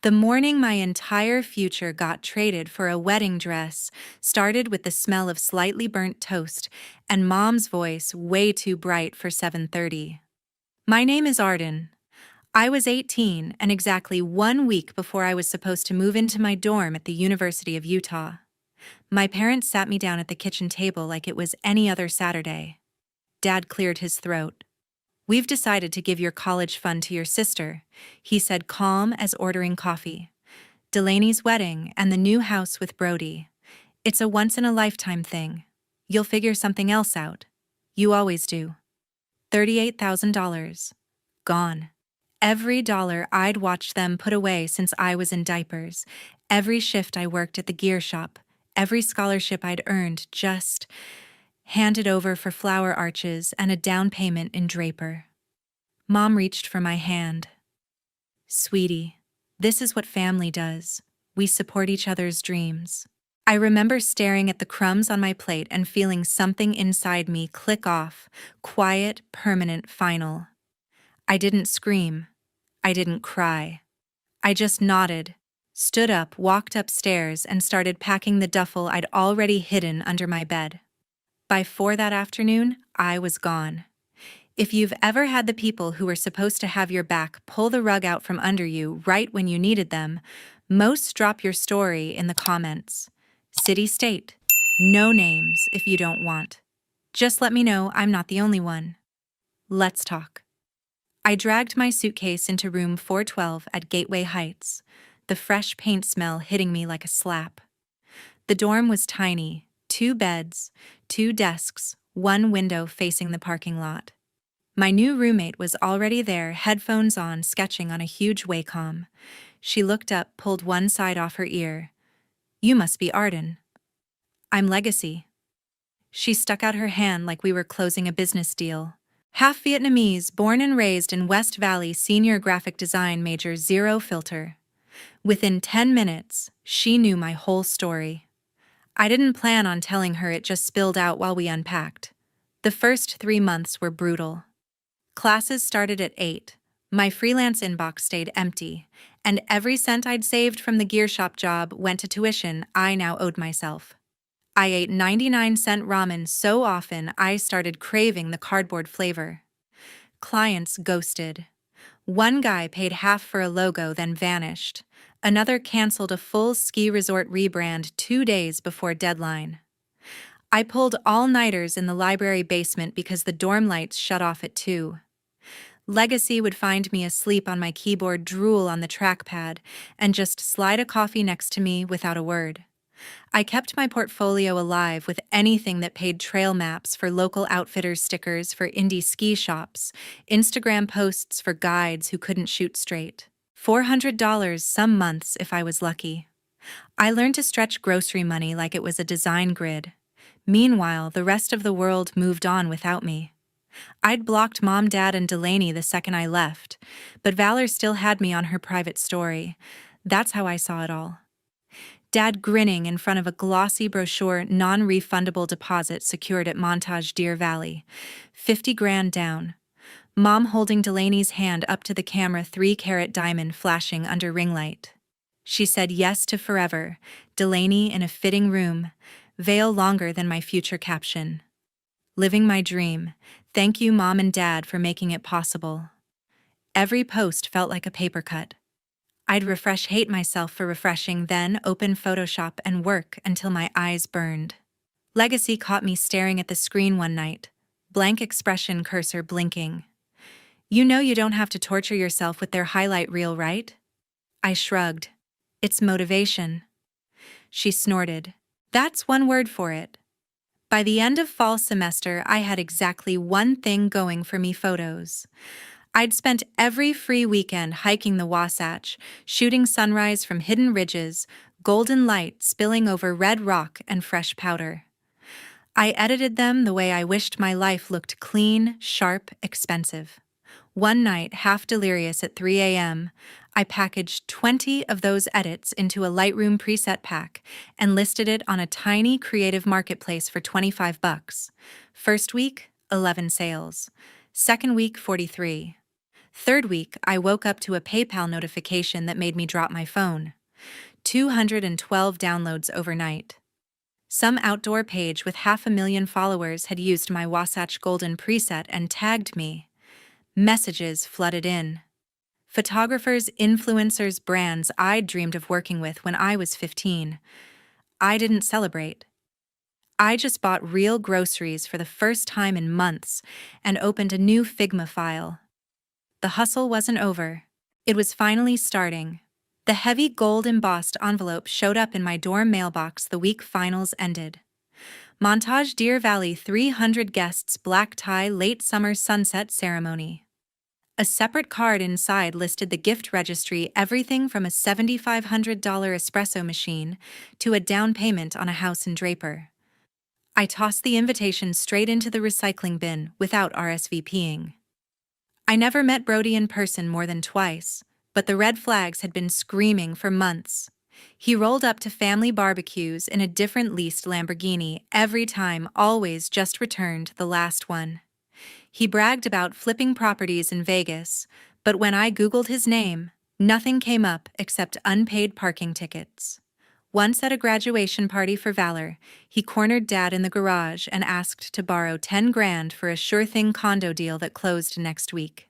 The morning my entire future got traded for a wedding dress started with the smell of slightly burnt toast and Mom's voice way too bright for 7:30. My name is Arden. I was 18 and exactly 1 week before I was supposed to move into my dorm at the University of Utah. My parents sat me down at the kitchen table like it was any other Saturday. Dad cleared his throat. "We've decided to give your college fund to your sister," he said, calm as ordering coffee. "Delaney's wedding and the new house with Brody. It's a once-in-a-lifetime thing. You'll figure something else out. You always do." $38,000. Gone. Every dollar I'd watched them put away since I was in diapers, every shift I worked at the gear shop, every scholarship I'd earned just handed over for flower arches and a down payment in Draper. Mom reached for my hand. "Sweetie, this is what family does. We support each other's dreams." I remember staring at the crumbs on my plate and feeling something inside me click off, quiet, permanent, final. I didn't scream. I didn't cry. I just nodded, stood up, walked upstairs, and started packing the duffel I'd already hidden under my bed. By 4 that afternoon, I was gone. If you've ever had the people who were supposed to have your back pull the rug out from under you right when you needed them, most drop your story in the comments. City, state. No names if you don't want. Just let me know I'm not the only one. Let's talk. I dragged my suitcase into room 412 at Gateway Heights, the fresh paint smell hitting me like a slap. The dorm was tiny, 2 beds, 2 desks, 1 window facing the parking lot. My new roommate was already there, headphones on, sketching on a huge Wacom. She looked up, pulled one side off her ear. "You must be Arden." "I'm Legacy." She stuck out her hand like we were closing a business deal. Half Vietnamese, born and raised in West Valley, senior graphic design major, zero filter. Within 10 minutes, she knew my whole story. I didn't plan on telling her, it just spilled out while we unpacked. The first 3 months were brutal. Classes started at 8. My freelance inbox stayed empty, and every cent I'd saved from the gear shop job went to tuition I now owed myself. I ate 99-cent ramen so often I started craving the cardboard flavor. Clients ghosted. One guy paid half for a logo, then vanished. Another canceled a full ski resort rebrand 2 days before deadline. I pulled all-nighters in the library basement because the dorm lights shut off at 2. Legacy would find me asleep on my keyboard, drool on the trackpad, and just slide a coffee next to me without a word. I kept my portfolio alive with anything that paid: trail maps for local outfitters, stickers for indie ski shops, Instagram posts for guides who couldn't shoot straight. $400 some months if I was lucky. I learned to stretch grocery money like it was a design grid. Meanwhile, the rest of the world moved on without me. I'd blocked Mom, Dad, and Delaney the second I left, but Valor still had me on her private story. That's how I saw it all. Dad grinning in front of a glossy brochure, non-refundable deposit secured at Montage, Deer Valley. 50 grand down. Mom holding Delaney's hand up to the camera, 3-carat diamond flashing under ring light. She said yes to forever. Delaney in a fitting room. Veil longer than my future caption. Living my dream. Thank you, Mom and Dad, for making it possible. Every post felt like a paper cut. I'd hate myself for refreshing, then open Photoshop and work until my eyes burned. Legacy caught me staring at the screen one night, blank expression, cursor blinking. "You know you don't have to torture yourself with their highlight reel, right?" I shrugged. "It's motivation." She snorted. "That's one word for it." By the end of fall semester, I had exactly one thing going for me: photos. I'd spent every free weekend hiking the Wasatch, shooting sunrise from hidden ridges, golden light spilling over red rock and fresh powder. I edited them the way I wished my life looked: clean, sharp, expensive. One night, half delirious at 3 a.m., I packaged 20 of those edits into a Lightroom preset pack and listed it on a tiny creative marketplace for $25. First week, 11 sales. Second week, 43. Third week, I woke up to a PayPal notification that made me drop my phone. 212 downloads overnight. Some outdoor page with 500,000 followers had used my Wasatch Golden preset and tagged me. Messages flooded in. Photographers, influencers, brands I'd dreamed of working with when I was 15. I didn't celebrate. I just bought real groceries for the first time in months and opened a new Figma file. The hustle wasn't over. It was finally starting. The heavy gold embossed envelope showed up in my dorm mailbox the week finals ended. Montage Deer Valley 300 guests black tie late summer sunset ceremony. A separate card inside listed the gift registry, everything from a $7,500 espresso machine to a down payment on a house in Draper. I tossed the invitation straight into the recycling bin without RSVPing. I never met Brody in person more than twice, but the red flags had been screaming for months. He rolled up to family barbecues in a different leased Lamborghini every time, always just returned the last one. He bragged about flipping properties in Vegas, but when I Googled his name, nothing came up except unpaid parking tickets. Once at a graduation party for Valor, he cornered Dad in the garage and asked to borrow $10,000 for a sure-thing condo deal that closed next week.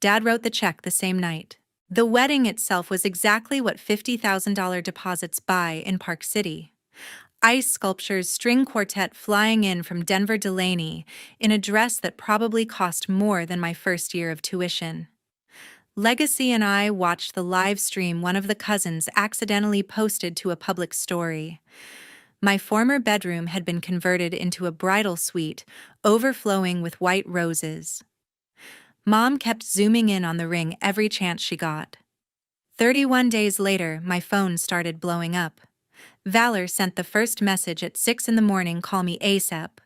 Dad wrote the check the same night. The wedding itself was exactly what $50,000 deposits buy in Park City. Ice sculptures, string quartet flying in from Denver Delaney in a dress that probably cost more than my first year of tuition. Legacy and I watched the live stream one of the cousins accidentally posted to a public story. My former bedroom had been converted into a bridal suite, overflowing with white roses. Mom kept zooming in on the ring every chance she got. 31 days later, my phone started blowing up. Valor sent the first message at 6 a.m, call me ASAP.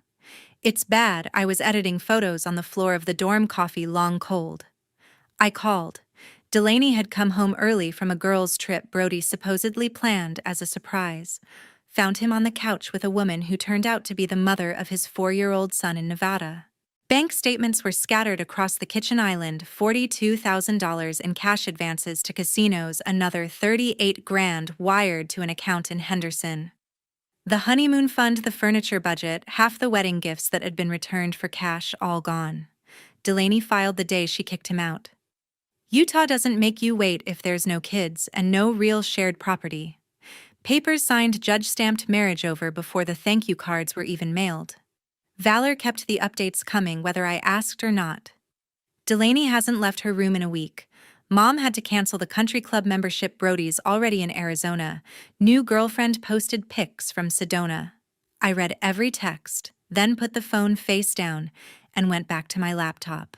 It's bad, I was editing photos on the floor of the dorm, coffee long cold. I called. Delaney had come home early from a girls' trip Brody supposedly planned as a surprise. Found him on the couch with a woman who turned out to be the mother of his 4-year-old son in Nevada. Bank statements were scattered across the kitchen island, $42,000 in cash advances to casinos, another $38,000 wired to an account in Henderson. The honeymoon fund, the furniture budget, half the wedding gifts that had been returned for cash, all gone. Delaney filed the day she kicked him out. Utah doesn't make you wait if there's no kids and no real shared property. Papers signed, judge-stamped marriage over before the thank you cards were even mailed. Valor kept the updates coming whether I asked or not. Delaney hasn't left her room in a week. Mom had to cancel the country club membership. Brody's already in Arizona. New girlfriend posted pics from Sedona. I read every text, then put the phone face down and went back to my laptop.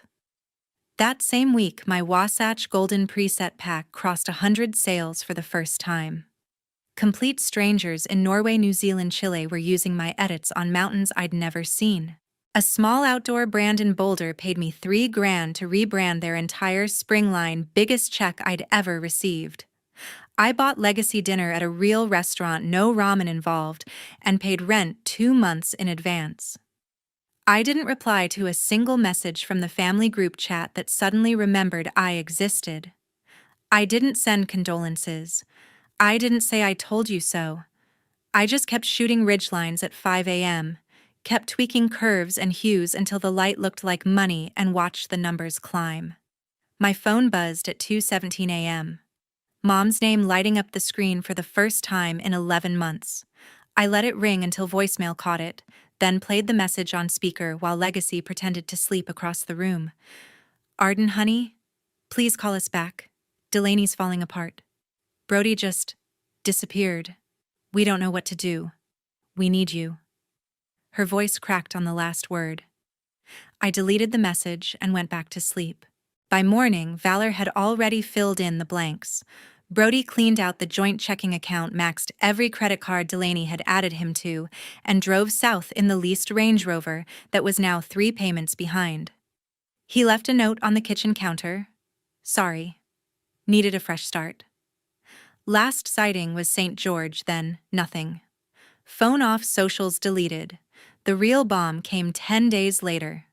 That same week, my Wasatch Golden preset pack crossed 100 sales for the first time. Complete strangers in Norway, New Zealand, Chile were using my edits on mountains I'd never seen. A small outdoor brand in Boulder paid me $3,000 to rebrand their entire spring line, biggest check I'd ever received. I bought Legacy dinner at a real restaurant, no ramen involved, and paid rent 2 months in advance. I didn't reply to a single message from the family group chat that suddenly remembered I existed. I didn't send condolences. I didn't say I told you so. I just kept shooting ridgelines at 5 a.m., kept tweaking curves and hues until the light looked like money and watched the numbers climb. My phone buzzed at 2:17 a.m. Mom's name lighting up the screen for the first time in 11 months. I let it ring until voicemail caught it, then played the message on speaker while Legacy pretended to sleep across the room. Arden, honey, please call us back. Delaney's falling apart. Brody just disappeared. We don't know what to do. We need you. Her voice cracked on the last word. I deleted the message and went back to sleep. By morning, Valor had already filled in the blanks. Brody cleaned out the joint checking account, maxed every credit card Delaney had added him to, and drove south in the leased Range Rover that was now 3 payments behind. He left a note on the kitchen counter. Sorry. Needed a fresh start. Last sighting was St. George, then nothing. Phone off, socials deleted. The real bomb came 10 days later.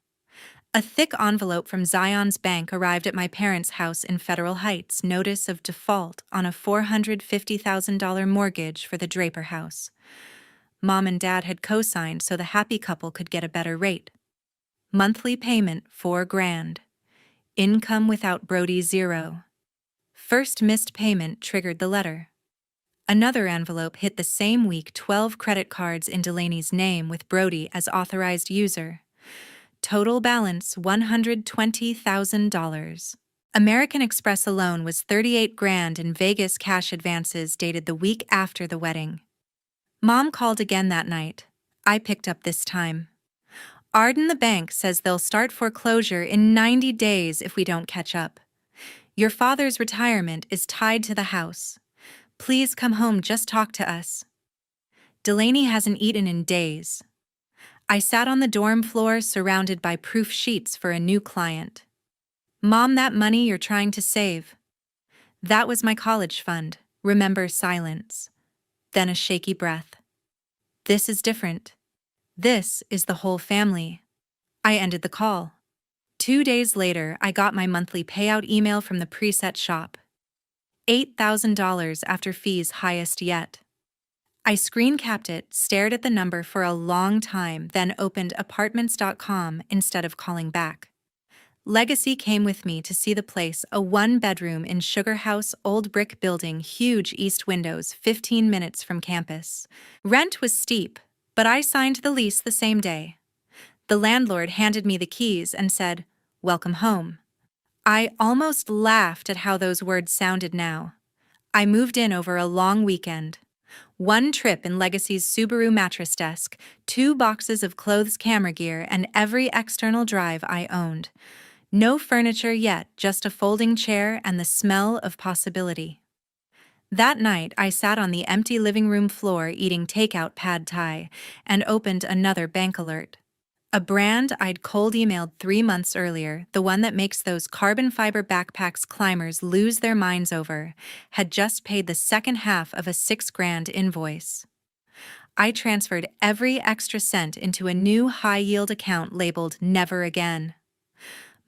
A thick envelope from Zion's bank arrived at my parents' house in Federal Heights, notice of default on a $450,000 mortgage for the Draper house. Mom and Dad had co-signed so the happy couple could get a better rate. Monthly payment $4,000. Income without Brody $0. First missed payment triggered the letter. Another envelope hit the same week, 12 credit cards in Delaney's name with Brody as authorized user. Total balance $120,000. American Express alone was $38,000 in Vegas cash advances dated the week after the wedding. Mom called again that night. I picked up this time. Arden the bank says they'll start foreclosure in 90 days if we don't catch up. Your father's retirement is tied to the house. Please come home, just talk to us. Delaney hasn't eaten in days. I sat on the dorm floor surrounded by proof sheets for a new client. Mom, that money you're trying to save. That was my college fund. Remember, silence. Then a shaky breath. This is different. This is the whole family. I ended the call. 2 days later, I got my monthly payout email from the preset shop. $8,000 after fees, highest yet. I screen capped it, stared at the number for a long time, then opened apartments.com instead of calling back. Legacy came with me to see the place, a 1-bedroom in Sugar House, old brick building, huge east windows, 15 minutes from campus. Rent was steep, but I signed the lease the same day. The landlord handed me the keys and said, "Welcome home." I almost laughed at how those words sounded now. I moved in over a long weekend. 1 trip in Legacy's Subaru mattress desk, 2 boxes of clothes, camera gear, and every external drive I owned. No furniture yet, just a folding chair and the smell of possibility. That night, I sat on the empty living room floor eating takeout pad thai and opened another bank alert. A brand I'd cold emailed 3 months earlier, the one that makes those carbon fiber backpacks climbers lose their minds over, had just paid the second half of a $6,000 invoice. I transferred every extra cent into a new high-yield account labeled Never Again.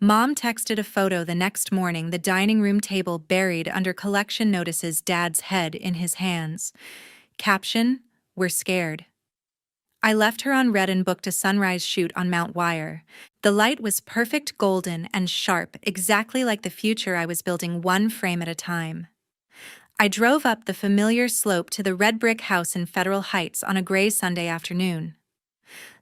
Mom texted a photo the next morning, the dining room table buried under collection notices, Dad's head in his hands. Caption, "We're scared." I left her on red and booked a sunrise shoot on Mount Wire. The light was perfect golden and sharp, exactly like the future I was building, one frame at a time. I drove up the familiar slope to the red brick house in Federal Heights on a gray Sunday afternoon.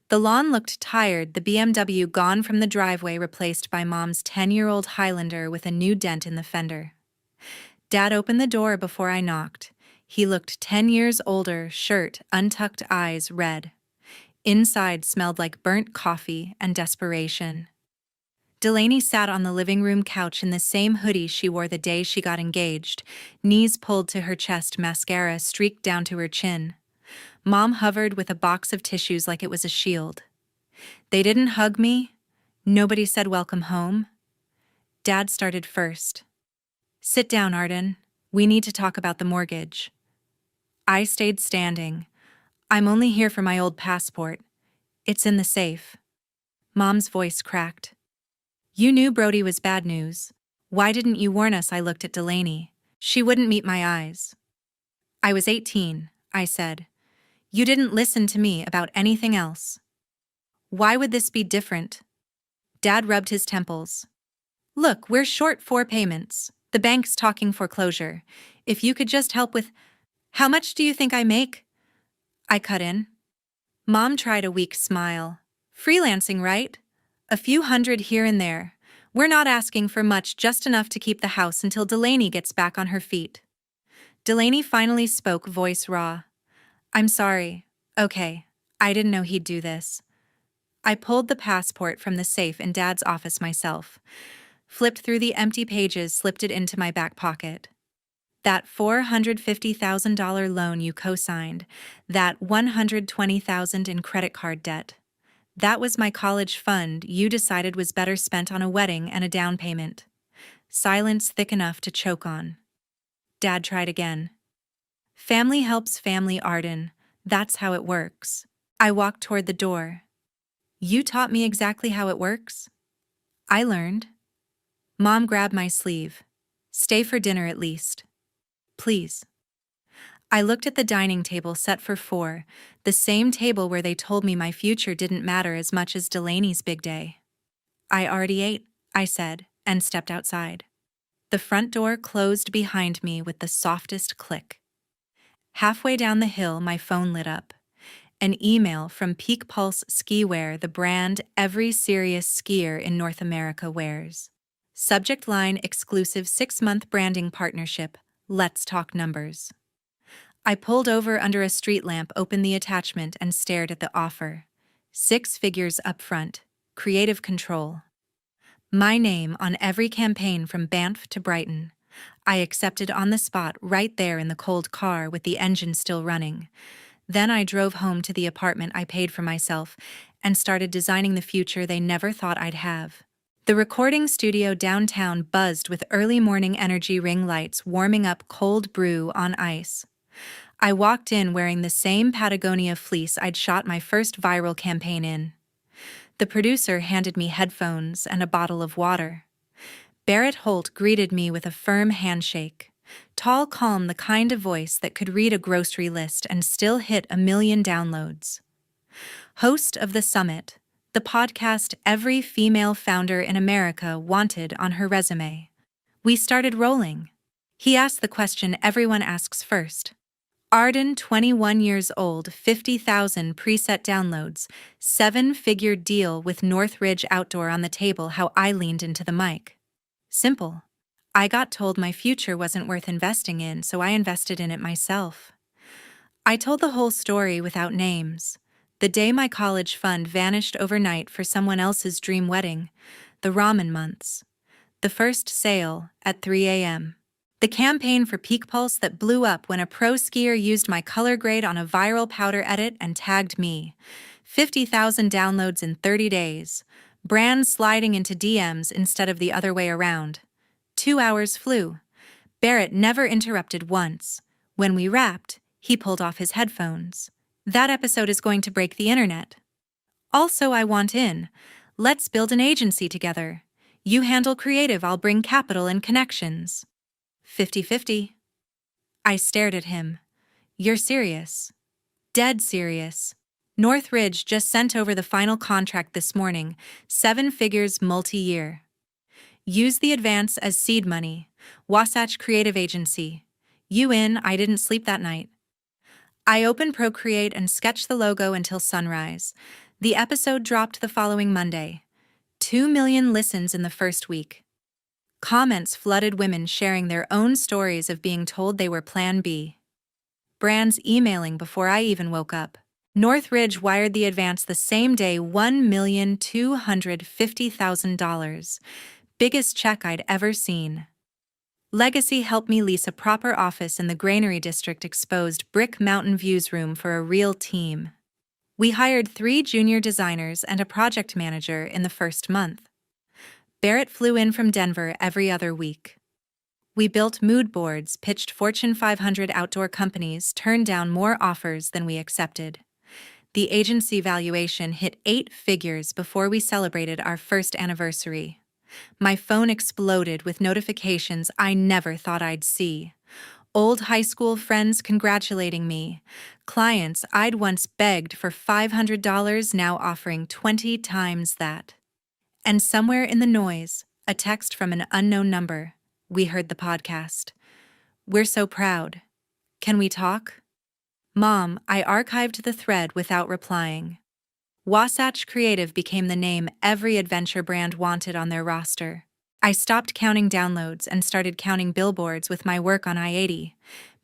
The lawn looked tired, the BMW gone from the driveway, replaced by Mom's 10-year-old Highlander with a new dent in the fender. Dad opened the door before I knocked. He looked 10 years older, shirt, untucked, eyes red. Inside smelled like burnt coffee and desperation. Delaney sat on the living room couch in the same hoodie she wore the day she got engaged, knees pulled to her chest, mascara streaked down to her chin. Mom hovered with a box of tissues like it was a shield. They didn't hug me. Nobody said welcome home. Dad started first. "Sit down, Arden. We need to talk about the mortgage." I stayed standing. "I'm only here for my old passport. It's in the safe." Mom's voice cracked. "You knew Brody was bad news. Why didn't you warn us?" I looked at Delaney. She wouldn't meet my eyes. "I was 18, I said. "You didn't listen to me about anything else." "Why would this be different?" Dad rubbed his temples. "Look, we're short 4 payments. The bank's talking foreclosure. If you could just help with—" "How much do you think I make?" I cut in. Mom tried a weak smile. "Freelancing, right? A few hundred here and there. We're not asking for much, just enough to keep the house until Delaney gets back on her feet." Delaney finally spoke, voice raw. "I'm sorry. Okay, I didn't know he'd do this." I pulled the passport from the safe in Dad's office myself, flipped through the empty pages, slipped it into my back pocket. That $450,000 loan you co-signed, that $120,000 in credit card debt. That was my college fund you decided was better spent on a wedding and a down payment. Silence thick enough to choke on. Dad tried again. "Family helps family, Arden. That's how it works." I walked toward the door. "You taught me exactly how it works?" I learned. Mom grabbed my sleeve. Stay for dinner at least. Please. I looked at the dining table set for 4, the same table where they told me my future didn't matter as much as Delaney's big day. I already ate, I said, and stepped outside. The front door closed behind me with the softest click. Halfway down the hill, my phone lit up. An email from Peak Pulse Skiwear, the brand every serious skier in North America wears. Subject line: exclusive 6-month branding partnership. Let's talk numbers. I pulled over under a street lamp, opened the attachment, and stared at the offer. 6 figures up front. Creative control. My name on every campaign from Banff to Brighton. I accepted on the spot, right there in the cold car with the engine still running. Then I drove home to the apartment I paid for myself and started designing the future they never thought I'd have. The recording studio downtown buzzed with early morning energy ring lights warming up cold brew on ice. I walked in wearing the same Patagonia fleece I'd shot my first viral campaign in. The producer handed me headphones and a bottle of water. Barrett Holt greeted me with a firm handshake. Tall, calm, the kind of voice that could read a grocery list and still hit 1 million downloads. Host of The Summit, the podcast every female founder in America wanted on her resume. We started rolling. He asked the question everyone asks first. Arden, 21 years old, 50,000 preset downloads, 7-figure deal with Northridge Outdoor on the table. How I leaned into the mic. Simple. I got told my future wasn't worth investing in, so I invested in it myself. I told the whole story without names. The day my college fund vanished overnight for someone else's dream wedding, the ramen months. The first sale at 3 a.m. The campaign for Peak Pulse that blew up when a pro skier used my color grade on a viral powder edit and tagged me. 50,000 downloads in 30 days. Brands sliding into DMs instead of the other way around. 2 hours flew. Barrett never interrupted once. When we wrapped, he pulled off his headphones. That episode is going to break the internet. Also, I want in. Let's build an agency together. You handle creative, I'll bring capital and connections. 50-50. I stared at him. You're serious? Dead serious. Northridge just sent over the final contract this morning, 7 figures multi-year. Use the advance as seed money. Wasatch Creative Agency. You in? I didn't sleep that night. I opened Procreate and sketched the logo until sunrise. The episode dropped the following Monday. 2 million listens in the first week. Comments flooded, women sharing their own stories of being told they were Plan B. Brands emailing before I even woke up. Northridge wired the advance the same day, $1,250,000. Biggest check I'd ever seen. Legacy helped me lease a proper office in the Granary District, exposed brick mountain views room for a real team. We hired 3 junior designers and a project manager in the first month. Barrett flew in from Denver every other week. We built mood boards, pitched Fortune 500 outdoor companies, turned down more offers than we accepted. The agency valuation hit 8 figures before we celebrated our first anniversary. My phone exploded with notifications I never thought I'd see. Old high school friends congratulating me. Clients I'd once begged for $500 now offering 20 times that. And somewhere in the noise, a text from an unknown number. We heard the podcast. We're so proud. Can we talk? Mom, I archived the thread without replying. Wasatch Creative became the name every adventure brand wanted on their roster. I stopped counting downloads and started counting billboards with my work on I-80.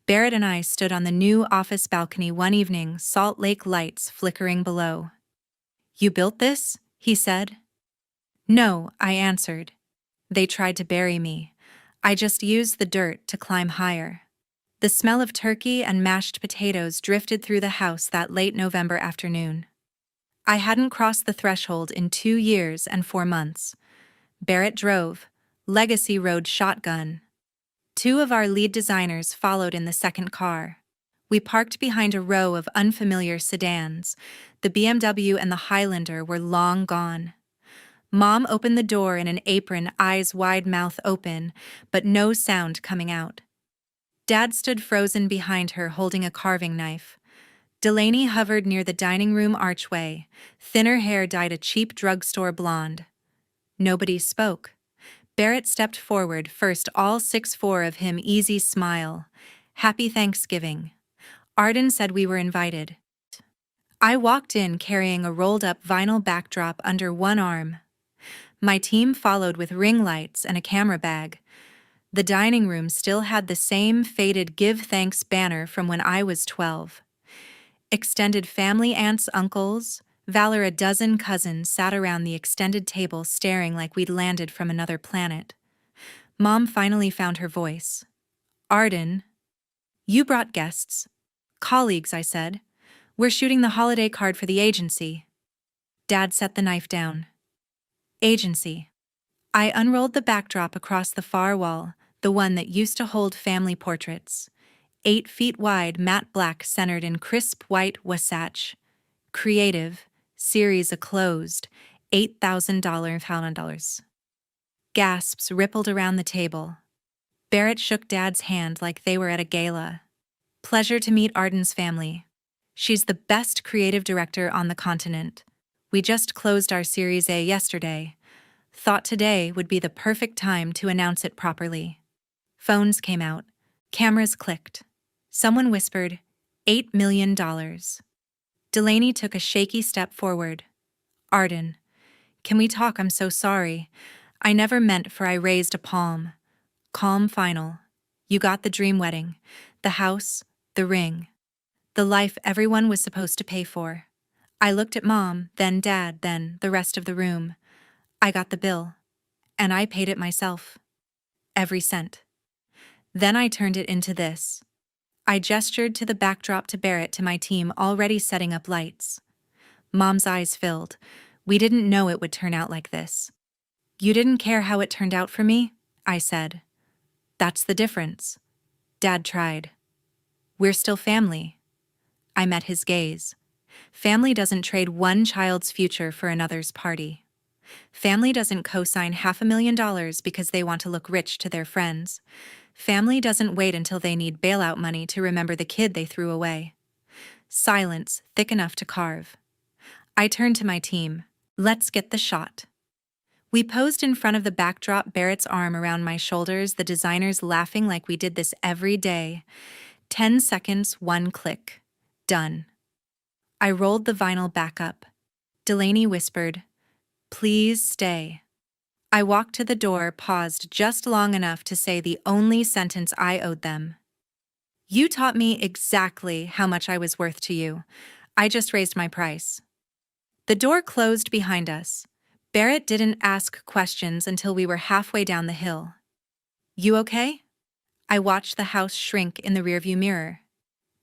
Barrett and I stood on the new office balcony one evening, Salt Lake lights flickering below. You built this? He said. No, I answered. They tried to bury me. I just used the dirt to climb higher. The smell of turkey and mashed potatoes drifted through the house that late November afternoon. I hadn't crossed the threshold in 2 years and 4 months. Barrett drove. Legacy rode shotgun. 2 of our lead designers followed in the second car. We parked behind a row of unfamiliar sedans. The BMW and the Highlander were long gone. Mom opened the door in an apron, eyes wide, mouth open, but no sound coming out. Dad stood frozen behind her, holding a carving knife. Delaney hovered near the dining room archway, thinner hair dyed a cheap drugstore blonde. Nobody spoke. Barrett stepped forward, first, all 6'4" of him, easy smile. Happy Thanksgiving. Arden said we were invited. I walked in carrying a rolled-up vinyl backdrop under one arm. My team followed with ring lights and a camera bag. The dining room still had the same faded Give Thanks banner from when I was 12. Extended family, aunts, uncles, Valor, a dozen cousins sat around the extended table staring like we'd landed from another planet. Mom finally found her voice. Arden, you brought guests. Colleagues, I said. We're shooting the holiday card for the agency. Dad set the knife down. Agency. I unrolled the backdrop across the far wall, the one that used to hold family portraits. 8 feet wide, matte black, centered in crisp white wasatch. Creative, series a closed, $8,000. Gasps rippled around the table. Barrett shook Dad's hand like they were at a gala. Pleasure to meet Arden's family. She's the best creative director on the continent. We just closed our Series A yesterday. Thought today would be the perfect time to announce it properly. Phones came out. Cameras clicked. Someone whispered, $8 million. Delaney took a shaky step forward. Arden, can we talk? I'm so sorry. I never meant for I raised a palm. Calm, final. You got the dream wedding, the house, the ring, the life everyone was supposed to pay for. I looked at Mom, then Dad, then the rest of the room. I got the bill, and I paid it myself. Every cent. Then I turned it into this. I gestured to the backdrop, to Barrett, to my team already setting up lights. Mom's eyes filled. We didn't know it would turn out like this. You didn't care how it turned out for me? I said. That's the difference. Dad tried. We're still family. I met his gaze. Family doesn't trade one child's future for another's party. Family doesn't co-sign $500,000 because they want to look rich to their friends. Family doesn't wait until they need bailout money to remember the kid they threw away. Silence, thick enough to carve. I turned to my team. Let's get the shot. We posed in front of the backdrop, Barrett's arm around my shoulders, the designers laughing like we did this every day. 10 seconds, one click. Done. I rolled the vinyl back up. Delaney whispered, "Please stay." I walked to the door, paused just long enough to say the only sentence I owed them. You taught me exactly how much I was worth to you. I just raised my price. The door closed behind us. Barrett didn't ask questions until we were halfway down the hill. You okay? I watched the house shrink in the rearview mirror.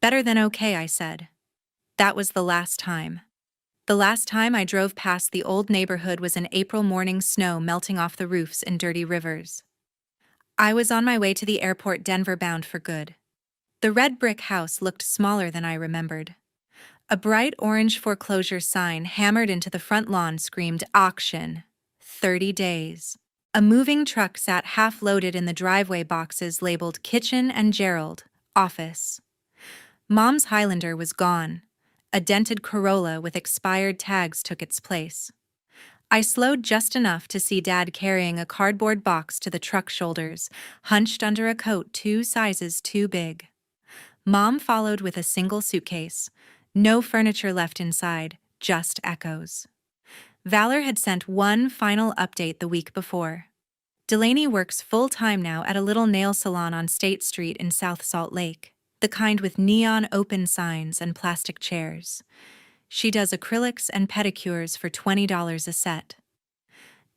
Better than okay, I said. That was the last time. The last time I drove past the old neighborhood was an April morning, snow melting off the roofs in dirty rivers. I was on my way to the airport, Denver bound for good. The red brick house looked smaller than I remembered. A bright orange foreclosure sign hammered into the front lawn screamed auction. 30 days. A moving truck sat half-loaded in the driveway, boxes labeled Kitchen and Gerald, Office. Mom's Highlander was gone. A dented Corolla with expired tags took its place. I slowed just enough to see Dad carrying a cardboard box to the truck shoulders, hunched under a coat 2 sizes too big. Mom followed with a single suitcase. No furniture left inside, just echoes. Valor had sent one final update the week before. Delaney works full-time now at a little nail salon on State Street in South Salt Lake, the kind with neon open signs and plastic chairs. She does acrylics and pedicures for $20 a set.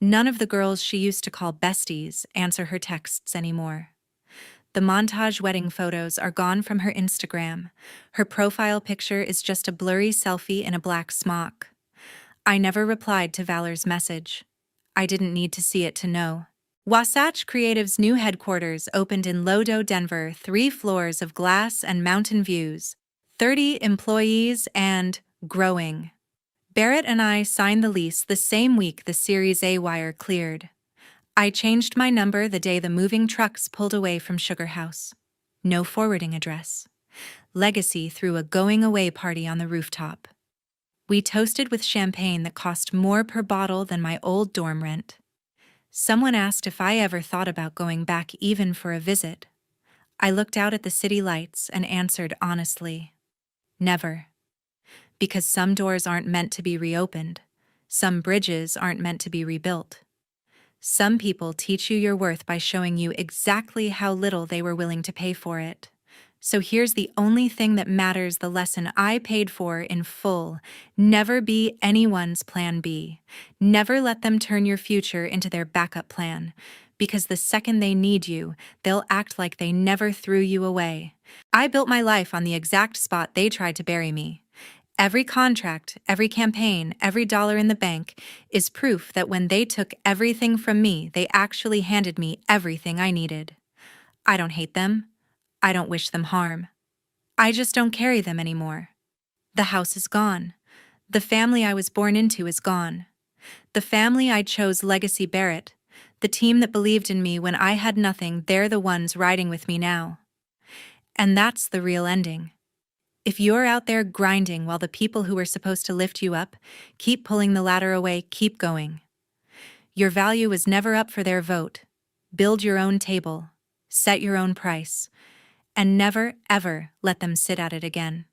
None of the girls she used to call besties answer her texts anymore. The montage wedding photos are gone from her Instagram. Her profile picture is just a blurry selfie in a black smock. I never replied to Valor's message. I didn't need to see it to know. Wasatch Creative's new headquarters opened in Lodo, Denver, 3 floors of glass and mountain views, 30 employees and growing. Barrett and I signed the lease the same week the Series A wire cleared. I changed my number the day the moving trucks pulled away from Sugar House. No forwarding address. Legacy threw a going-away party on the rooftop. We toasted with champagne that cost more per bottle than my old dorm rent. Someone asked if I ever thought about going back even for a visit. I looked out at the city lights and answered honestly, never. Because some doors aren't meant to be reopened. Some bridges aren't meant to be rebuilt. Some people teach you your worth by showing you exactly how little they were willing to pay for it. So here's the only thing that matters, the lesson I paid for in full. Never be anyone's plan B. Never let them turn your future into their backup plan. Because the second they need you, they'll act like they never threw you away. I built my life on the exact spot they tried to bury me. Every contract, every campaign, every dollar in the bank is proof that when they took everything from me, they actually handed me everything I needed. I don't hate them. I don't wish them harm. I just don't carry them anymore. The house is gone. The family I was born into is gone. The family I chose, Legacy Barrett, the team that believed in me when I had nothing, they're the ones riding with me now. And that's the real ending. If you're out there grinding while the people who were supposed to lift you up keep pulling the ladder away, keep going. Your value is never up for their vote. Build your own table. Set your own price. And never, ever let them sit at it again.